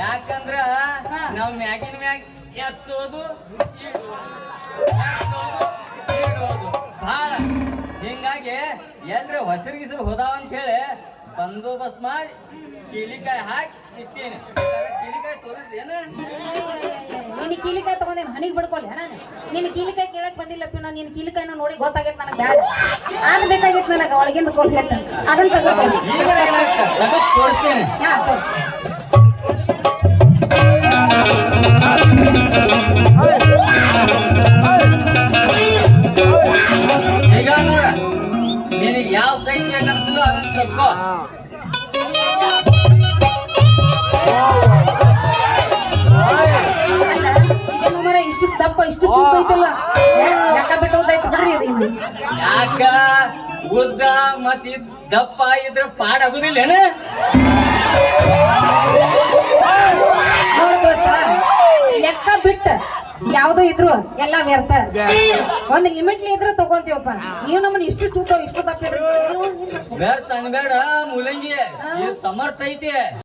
ಯಾಕಂದ್ರ ನಾವ್ ಮ್ಯಾಗಿನ ಮ್ಯಾಗ ಎತ್ತೋದು ಇಡೋದು ಭಾಳ ಹಿಂಗಾಗಿ ಎಲ್ರ ಹೊಸರು ಗಿಸರು ಹೋದಾವ ಅಂತ ಹೇಳಿ ಬಂದೋಬಸ್ತ್ ಮಾಡಿ ಕೀಲಿಕಾಯಿ ಹಾಕಿ ಇಟ್ಟೇನೆ. ಕೀಲಿಕಾಯಿ ತೋರಿಸ್ದೇನ? ನೀನು ಕೀಲಿಕಾಯಿ ತಗೊಂಡೇನು ಹನಿಗೆ ಬಿಡ್ಕೊಳ್ಳಿ ನಾನು. ನೀನು ಕೀಲಿಕಾಯಿ ಕೇಳಕ್ ಬಂದಿಲ್ಲಪ್ಪ. ನಾನು ನಿನ್ನ ಕೀಲಿಕಾಯಿನ ನೋಡಿ ಗೊತ್ತಾಗೈತೆ ನನಗೆ ಬ್ಯಾಡ. ಆಗ ಬೇಕಾಗಿತ್ತು ನನಗೆ ಒಳಗಿಂದ ಕೋಲ್ ಹೆಟ್ಟ ಅದನ್ನ ತಗೋತೀನಿ. ಈಗ ತೆಗೆದು ತೋರಿಸ್ತೇನೆ. ಹಾ ತೋರಿಸಿ. ಈಗ ನೋಡ ನಿನಗೆ ಯಾವ ಸೈಜ್ ಬೇಕಂತಲೋ ಅದನ್ನ ತಗೋ. ಅಲ್ಲ ಇದೇನು ಮರ ಇಷ್ಟು ದಪ್ಪ ಇಷ್ಟು ಸೂಪ್ ಐತಲ್ಲ. ಯಾಕ ಬಿಟ್ಟು ಹೋದಾಯ್ತು ಬಿಡ್ರಿ ಇದು. ಯಾಕ ಉದ್ದ ಮತ್ ದಪ್ಪ ಇದ್ರ ಪಾಡ್ ಆಗುದಿಲ್ಲೇನ? ನೋಡ್ಕೋತ ಲೆಕ್ಕ ಬಿಟ್ಟ ಯಾವ್ದು ಇದ್ರು ಎಲ್ಲಾ ವ್ಯರ್ಥ. ಒಂದ್ ಲಿಮಿಟ್ಲಿ ಇದ್ರು ತಗೊಂತೀವಪ್ಪ. ನೀವು ನಮ್ಮನ್ನ ಇಷ್ಟು ಇಷ್ಟು ತಪ್ಪಿದ್ರು ಬೇಡ ಮೂಲಂಗಿ ಸಮರ್ಥ ಐತಿ.